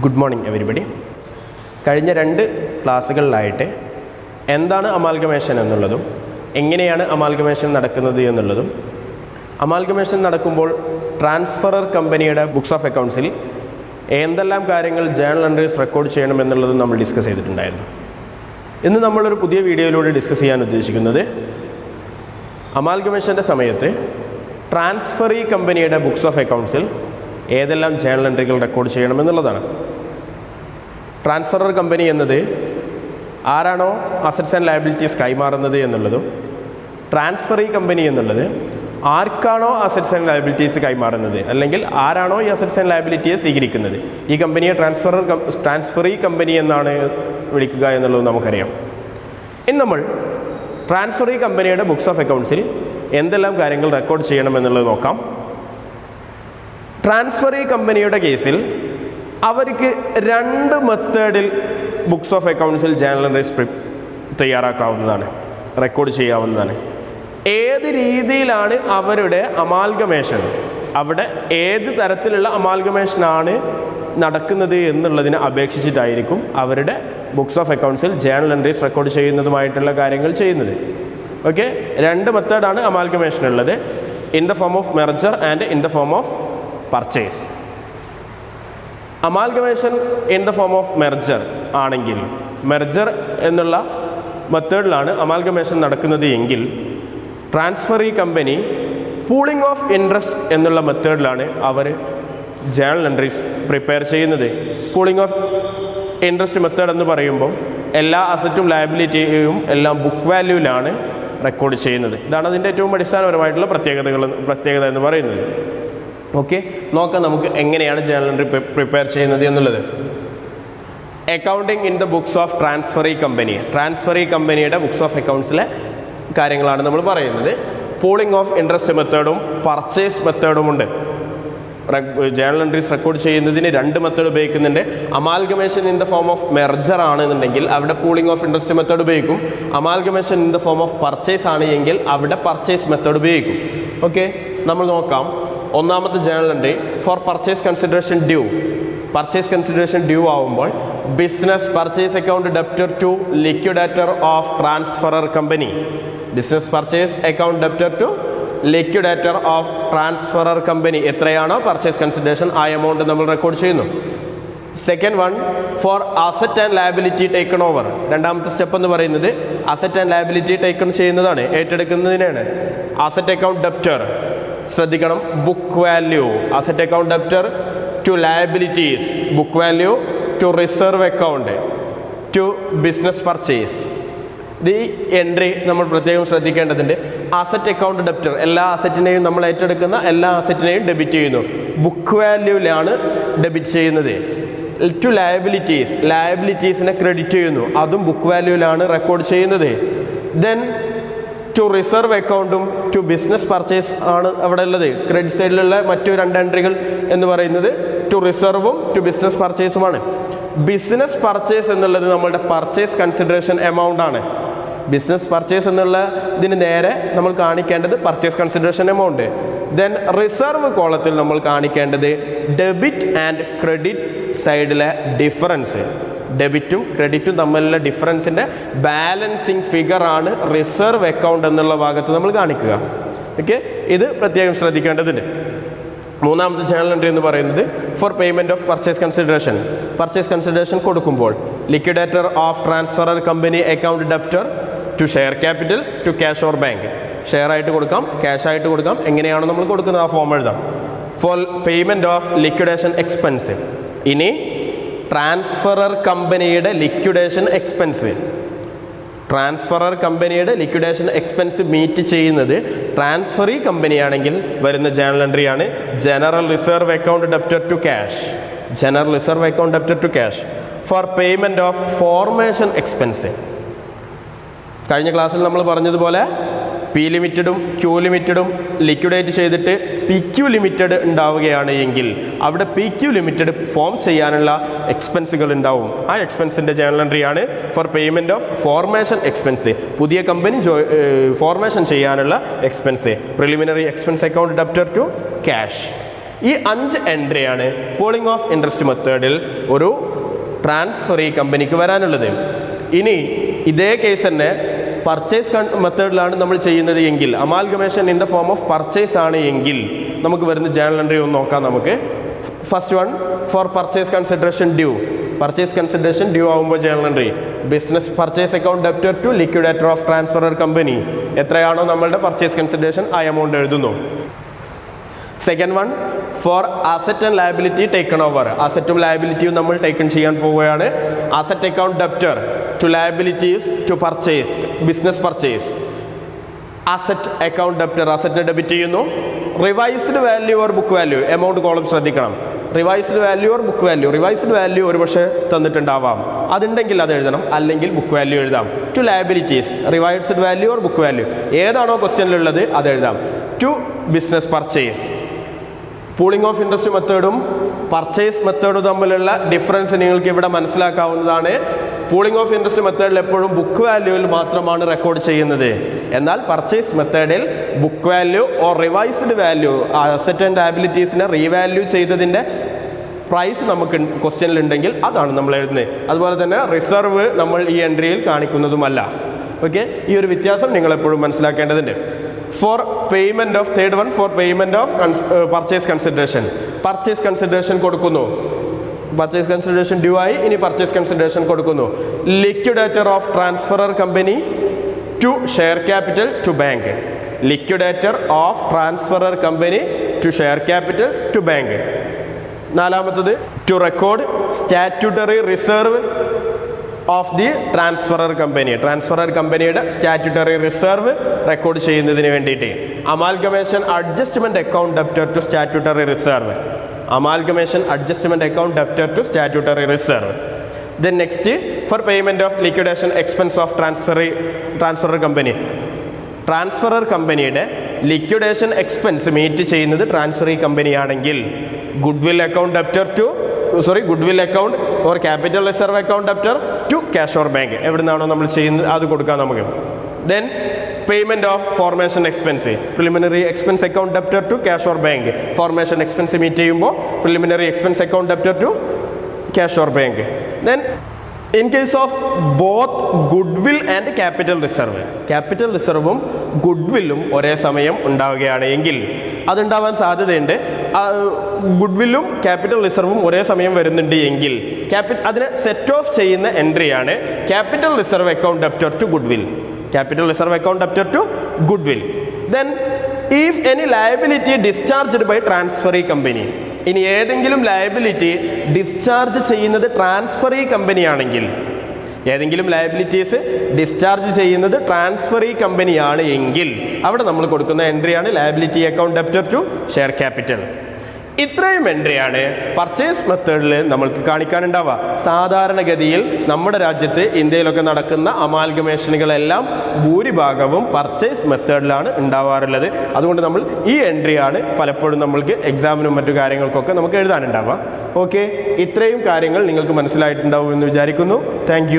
Good morning everybody. കഴിഞ്ഞ 2 ക്ലാസ്സുകളിലായിട്ട് എന്താണ് amalgamation എന്നുള്ളതും എങ്ങനെയാണ് അമാൽഗമേഷൻ നടക്കുന്നത് എന്നുള്ളതും അമാൽഗമേഷൻ നടക്കുമ്പോൾ ട്രാൻസ്ഫറർ കമ്പനിയുടെ ബുക്സ് ഓഫ് അക്കൗണ്ട്സിൽ എന്തെല്ലാം കാര്യങ്ങൾ ജേണൽ എൻട്രീസ് റെക്കോർഡ് ചെയ്യണമെന്നുള്ളതും നമ്മൾ ഡിസ്കസ് ചെയ്തിട്ടുണ്ടായിരുന്നു. ഇന്ന് നമ്മളൊരു പുതിയ വീഡിയോയിലൂടെ ഡിസ്കസ് ചെയ്യാൻ ഉദ്ദേശിക്കുന്നത് അമാൽഗമേഷൻ്റെ സമയത്ത് ട്രാൻസ്ഫറി കമ്പനിയുടെ ബുക്സ് ഓഫ് അക്കൗണ്ട്സിൽ ഏതെല്ലാം ജേണൽ എൻട്രികൾ റെക്കോർഡ് ചെയ്യണമെന്നുള്ളതാണ്. ട്രാൻസ്ഫറർ കമ്പനി എന്നത് ആരാണോ അസറ്റ്സ് ആൻഡ് ലയബിലിറ്റീസ് കൈമാറുന്നത് എന്നുള്ളതും ട്രാൻസ്ഫറി കമ്പനി എന്നുള്ളത് ആർക്കാണോ അസറ്റ്സ് ആൻഡ് ലയബിലിറ്റീസ് കൈമാറുന്നത് അല്ലെങ്കിൽ ആരാണോ ഈ അസറ്റ്സ് ആൻഡ് ലയബിലിറ്റിയെ സ്വീകരിക്കുന്നത് ഈ കമ്പനിയെ ട്രാൻസ്ഫറി കമ്പനി എന്നാണ് വിളിക്കുക എന്നുള്ളത് നമുക്കറിയാം. ഇനി നമ്മൾ ട്രാൻസ്ഫറി കമ്പനിയുടെ ബുക്സ് ഓഫ് അക്കൗണ്ട്സിൽ എന്തെല്ലാം കാര്യങ്ങൾ റെക്കോർഡ് ചെയ്യണമെന്നുള്ളത് നോക്കാം. ട്രാൻസ്ഫറി കമ്പനിയുടെ കേസിൽ അവർക്ക് 2 മെത്തേഡിൽ ബുക്സ് ഓഫ് അക്കൗണ്ട്സിൽ ജേണൽ എൻട്രീസ് തയ്യാറാക്കാവുന്നതാണ്, റെക്കോർഡ് ചെയ്യാവുന്നതാണ്. ഏത് രീതിയിലാണ് അവരുടെ അമാൽഗമേഷൻ, അവിടെ ഏത് തരത്തിലുള്ള അമാൽഗമേഷനാണ് നടക്കുന്നത് എന്നുള്ളതിനെ അപേക്ഷിച്ചിട്ടായിരിക്കും അവരുടെ ബുക്സ് ഓഫ് അക്കൗണ്ട്സിൽ ജേണൽ എൻട്രീസ് റെക്കോർഡ് ചെയ്യുന്നതുമായിട്ടുള്ള കാര്യങ്ങൾ ചെയ്യുന്നത്. ഓക്കെ, 2 മെത്തേഡാണ് അമാൽഗമേഷൻ ഉള്ളത്, in the form of merger and in the form of purchase. Amalgamation in the form of merger ആണെങ്കിൽ, മെർജർ എന്നുള്ള മെത്തേഡിലാണ് അമാൽഗമേഷൻ നടക്കുന്നത് എങ്കിൽ transferee company pooling of interest എന്നുള്ള മെത്തേഡിലാണ് അവർ ജേണൽ എൻട്രീസ് പ്രിപ്പയർ ചെയ്യുന്നത്. പൂളിംഗ് ഓഫ് ഇൻട്രസ്റ്റ് മെത്തേഡ് എന്ന് പറയുമ്പോൾ എല്ലാ അസറ്റും ലയബിലിറ്റിയും എല്ലാം ബുക്ക് വാല്യൂവിലാണ് റെക്കോർഡ് ചെയ്യുന്നത്. ഇതാണ് അതിൻ്റെ ഏറ്റവും അടിസ്ഥാനപരമായിട്ടുള്ള പ്രത്യേകത എന്ന് പറയുന്നത്. ഓക്കെ, നോക്കാം നമുക്ക് എങ്ങനെയാണ് ജേണൽ എൻട്രി പ്രിപ്പയർ ചെയ്യുന്നത് എന്നുള്ളത്. Accounting in the books of transferee company, transferee കമ്പനിയുടെ ബുക്സ് ഓഫ് അക്കൗണ്ട്സിലെ കാര്യങ്ങളാണ് നമ്മൾ പറയുന്നത്. പൂളിംഗ് ഓഫ് ഇൻട്രസ്റ്റ് മെത്തേഡും പർച്ചേസ് മെത്തേഡും ഉണ്ട്. ജേണൽ എൻട്രീസ് റെക്കോർഡ് ചെയ്യുന്നതിന് 2 മെത്തേഡ് ഉപയോഗിക്കുന്നുണ്ട്. Amalgamation in the form of merger ആണെന്നുണ്ടെങ്കിൽ അവിടെ പൂളിംഗ് ഓഫ് ഇൻട്രസ്റ്റ് മെത്തേഡ് ഉപയോഗിക്കും. Amalgamation in the form of purchase ആണ് എങ്കിൽ അവിടെ പർച്ചേസ് മെത്തേഡ് ഉപയോഗിക്കും. ഓക്കെ, നമ്മൾ നോക്കാം. ഒന്നാമത്തെ journal entry for purchase consideration due. Purchase consideration due ആവുമ്പോൾ business purchase account debtor to liquidator of transferor company. Business purchase account debtor to liquidator of transferor company. എത്രയാണോ purchase consideration ആ amount നമ്മൾ record ചെയ്യുന്നു. Second one for asset and liability taken over. രണ്ടാമത്തെ step എന്ന് പറയുന്നത് asset and liability taken ചെയ്യുന്നതാണ്, ഏറ്റെടുക്കുന്നതിനാണ്. Asset account debtor, ശ്രദ്ധിക്കണം, book value. Asset account debtor to liabilities, book value to reserve account to business purchase. ഈ entry നമ്മൾ പ്രത്യേകം ശ്രദ്ധിക്കേണ്ടതുണ്ട്. അസറ്റ് അക്കൗണ്ട് ഡെപ്റ്റർ എല്ലാ അസറ്റിനെയും നമ്മൾ ഏറ്റെടുക്കുന്ന എല്ലാ അസറ്റിനെയും ഡെബിറ്റ് ചെയ്യുന്നു, ബുക്ക് വാല്യൂവിലാണ് ഡെബിറ്റ് ചെയ്യുന്നത്. ടു ലയബിലിറ്റീസ്, ലയബിലിറ്റീസിനെ ക്രെഡിറ്റ് ചെയ്യുന്നു, അതും ബുക്ക് വാല്യൂവിലാണ് റെക്കോർഡ് ചെയ്യുന്നത്. ദെൻ ടു റിസർവ് അക്കൗണ്ടും ടു ബിസിനസ് പർച്ചേസ് ആണ് അവിടെ ഉള്ളത്. ക്രെഡിറ്റ് സൈഡിലുള്ള മറ്റു 2 എൻട്രികൾ എന്ന് പറയുന്നത് ടു റിസർവും ടു ബിസിനസ് പർച്ചേസുമാണ്. ബിസിനസ് പർച്ചേസ് എന്നുള്ളത് നമ്മളുടെ പർച്ചേസ് കൺസിഡറേഷൻ എമൗണ്ട് ആണ്. ബിസിനസ് പർച്ചേസ് എന്നുള്ള ഇതിന് നേരെ നമ്മൾ കാണിക്കേണ്ടത് purchase consideration amount. Then reserve കോളത്തിൽ നമ്മൾ കാണിക്കേണ്ടത് ഡെബിറ്റ് ആൻഡ് ക്രെഡിറ്റ് സൈഡിലെ ഡിഫറൻസ്. ഡെബിറ്റും ക്രെഡിറ്റും തമ്മിലുള്ള ഡിഫറൻസിൻ്റെ ബാലൻസിങ് ഫിഗറാണ് റിസർവ് അക്കൗണ്ട് എന്നുള്ള ഭാഗത്ത് നമ്മൾ കാണിക്കുക. ഓക്കെ, ഇത് പ്രത്യേകം ശ്രദ്ധിക്കേണ്ടതുണ്ട്. മൂന്നാമത്തെ ജേണൽ എൻട്രി എന്ന് പറയുന്നത് for payment of purchase consideration. Purchase consideration കൊടുക്കുമ്പോൾ liquidator of transferor company account debtor to share capital to cash or bank. Share ആയിട്ട് കൊടുക്കാം, ക്യാഷ് ആയിട്ട് കൊടുക്കാം, എങ്ങനെയാണോ നമ്മൾ കൊടുക്കുന്നത് ആ ഫോം എഴുതാം. For payment of liquidation expense. ഇനി ട്രാൻസ്ഫറർ കമ്പനിയുടെ ലിക്വിഡേഷൻ എക്സ്പെൻസ്, ട്രാൻസ്ഫറർ കമ്പനിയുടെ ലിക്വിഡേഷൻ എക്സ്പെൻസ് മീറ്റ് ചെയ്യുന്നത് ട്രാൻസ്ഫറി കമ്പനിയാണെങ്കിൽ വരുന്ന ജേണൽ എൻട്രിയാണ് general reserve account debtor to cash. General reserve account debtor to cash for payment of formation expense. കഴിഞ്ഞ ക്ലാസ്സിൽ നമ്മൾ പറഞ്ഞതുപോലെ പി ലിമിറ്റഡും ക്യൂ ലിമിറ്റഡും ലിക്വിഡേറ്റ് ചെയ്തിട്ട് പി ക്യു ലിമിറ്റഡ് ഉണ്ടാവുകയാണ് എങ്കിൽ അവിടെ പി ക്യു ലിമിറ്റഡ് ഫോം ചെയ്യാനുള്ള എക്സ്പെൻസുകൾ ഉണ്ടാവും. ആ എക്സ്പെൻസിൻ്റെ ജേണൽ എൻട്രിയാണ് for payment of formation expense. പുതിയ കമ്പനി ഫോർമേഷൻ ചെയ്യാനുള്ള expense. Preliminary expense account debtor to cash. ഈ 5 എൻട്രിയാണ് പൂളിംഗ് ഓഫ് ഇൻട്രസ്റ്റ് മെത്തേഡിൽ ഒരു ട്രാൻസ്ഫറി കമ്പനിക്ക് വരാനുള്ളത്. ഇനി ഇതേ കേസ് തന്നെ പർച്ചേസ് മെത്തേഡിലാണ് നമ്മൾ ചെയ്യുന്നത് എങ്കിൽ, amalgamation in the form of purchase ആണ് എങ്കിൽ നമുക്ക് വരുന്ന ജേണൽ എൻട്രി ഒന്ന് നോക്കാം. നമുക്ക് first one for purchase consideration due. Purchase consideration due ആകുമ്പോൾ journal entry business purchase account debtor to liquidator of transferor company. എത്രയാണോ നമ്മളുടെ പർച്ചേസ് കൺസിഡറേഷൻ ആ എമൗണ്ട് എഴുതുന്നു. Second one for asset and liability taken over. അസറ്റും ലയബിലിറ്റിയും നമ്മൾ taken ചെയ്യാൻ പോവുകയാണ്. Asset account debtor to liabilities to purchase business purchase. Asset account debtor അസറ്റിനെ ഡെബിറ്റ് ചെയ്യുന്നു. Revised value or book value, amount column ശ്രദ്ധിക്കണം. Revised value or book value. Revised value ഒരു പക്ഷേ തന്നിട്ടുണ്ടാവാം, അതുണ്ടെങ്കിൽ അത് എഴുതണം, അല്ലെങ്കിൽ ബുക്ക് വാല്യൂ എഴുതാം. To liabilities revised value or book value, ഏതാണോ ക്വസ്റ്റ്യനിലുള്ളത് അത് എഴുതാം. To business purchase. Pooling of interest മെത്തേഡും പർച്ചേസ് മെത്തേഡും തമ്മിലുള്ള ഡിഫറൻസ് നിങ്ങൾക്ക് ഇവിടെ മനസ്സിലാക്കാവുന്നതാണ്. പൂളിംഗ് ഓഫ് ഇൻട്രസ്റ്റ് മെത്തേഡിൽ എപ്പോഴും ബുക്ക് വാല്യൂവിൽ മാത്രമാണ് റെക്കോർഡ് ചെയ്യുന്നത്. എന്നാൽ പർച്ചേസ് മെത്തേഡിൽ book value or revised value, asset and ലയബിലിറ്റീസിനെ റീവാല്യൂ ചെയ്തതിൻ്റെ പ്രൈസ് നമുക്ക് ക്വസ്റ്റ്യനിൽ ഉണ്ടെങ്കിൽ അതാണ് നമ്മൾ എഴുതുന്നത്. അതുപോലെ തന്നെ റിസർവ് നമ്മൾ ഈ എൻട്രിയിൽ കാണിക്കുന്നതുമല്ല. ഓക്കെ, ഈ ഒരു വ്യത്യാസം നിങ്ങളെപ്പോഴും മനസ്സിലാക്കേണ്ടതുണ്ട്. For payment of third one for payment of purchase consideration. Purchase consideration കൊടുക്കുന്നു. പർച്ചേസ് കൺസിഡറേഷൻ ഡ്യൂ ആയി, ഇനി പർച്ചേസ് കൺസിഡറേഷൻ കൊടുക്കുന്നു. Liquidator of transferor company to share capital to bank. Liquidator of transferor company to share capital to bank. നാലാമത്തത് to record statutory reserve of the transferor company. Transferor കമ്പനിയുടെ statutory reserve record ചെയ്യുന്നതിന് വേണ്ടിയിട്ട്. Amalgamation adjustment account debtor to statutory reserve. Amalgamation adjustment account debtor to statutory reserve. Then next for payment of liquidation expense of transferor company. Transferor കമ്പനിയുടെ liquidation expense meet ചെയ്യുന്നത് transferee കമ്പനിയാണെങ്കിൽ goodwill account debtor to goodwill account or capital reserve account debtor to cash or bank. എവിടുന്നാണോ നമ്മൾ ചെയ്യുന്നത് അത് കൊടുക്കാം നമുക്ക്. Then payment of formation expense, preliminary expense account debtor to cash or bank. Formation expense meet ചെയ്യുമ്പോൾ preliminary expense account debtor to cash or bank. Then in case of both goodwill and capital reserve, capital റിസർവും ഗുഡ്വില്ലും ഒരേ സമയം ഉണ്ടാവുകയാണ് എങ്കിൽ, അതുണ്ടാവാൻ സാധ്യതയുണ്ട്. ഗുഡ്വില്ലും capital റിസർവും ഒരേ സമയം വരുന്നുണ്ട് എങ്കിൽ അതിനെ സെറ്റ് ഓഫ് ചെയ്യുന്ന എൻട്രിയാണ് capital reserve account debtor to goodwill. Capital reserve account debtor to goodwill. Then if any liability discharged by transferee company. ഇനി ഏതെങ്കിലും ലയബിലിറ്റി ഡിസ്ചാർജ് ചെയ്യുന്നത് ട്രാൻസ്ഫറി കമ്പനിയാണെങ്കിൽ, ഏതെങ്കിലും ലയബിലിറ്റീസ് ഡിസ്ചാർജ് ചെയ്യുന്നത് ട്രാൻസ്ഫറി കമ്പനിയാണ് എങ്കിൽ അവിടെ നമ്മൾ കൊടുക്കുന്ന എൻട്രിയാണ് liability account debtor to share capital. ഇത്രയും എൻട്രിയാണ് പർച്ചേസ് മെത്തേഡിൽ നമ്മൾക്ക് കാണിക്കാനുണ്ടാവുക. സാധാരണഗതിയിൽ നമ്മുടെ രാജ്യത്ത് ഇന്ത്യയിലൊക്കെ നടക്കുന്ന അമാൽഗമേഷനുകളെല്ലാം ഭൂരിഭാഗവും പർച്ചേസ് മെത്തേഡിലാണ് ഉണ്ടാവാറുള്ളത്. അതുകൊണ്ട് നമ്മൾ ഈ എൻട്രിയാണ് പലപ്പോഴും നമ്മൾക്ക് എക്സാമിനും മറ്റു കാര്യങ്ങൾക്കൊക്കെ നമുക്ക് എഴുതാനുണ്ടാവുക. ഓക്കെ, ഇത്രയും കാര്യങ്ങൾ നിങ്ങൾക്ക് മനസ്സിലായിട്ടുണ്ടാവും എന്ന് വിചാരിക്കുന്നു. താങ്ക്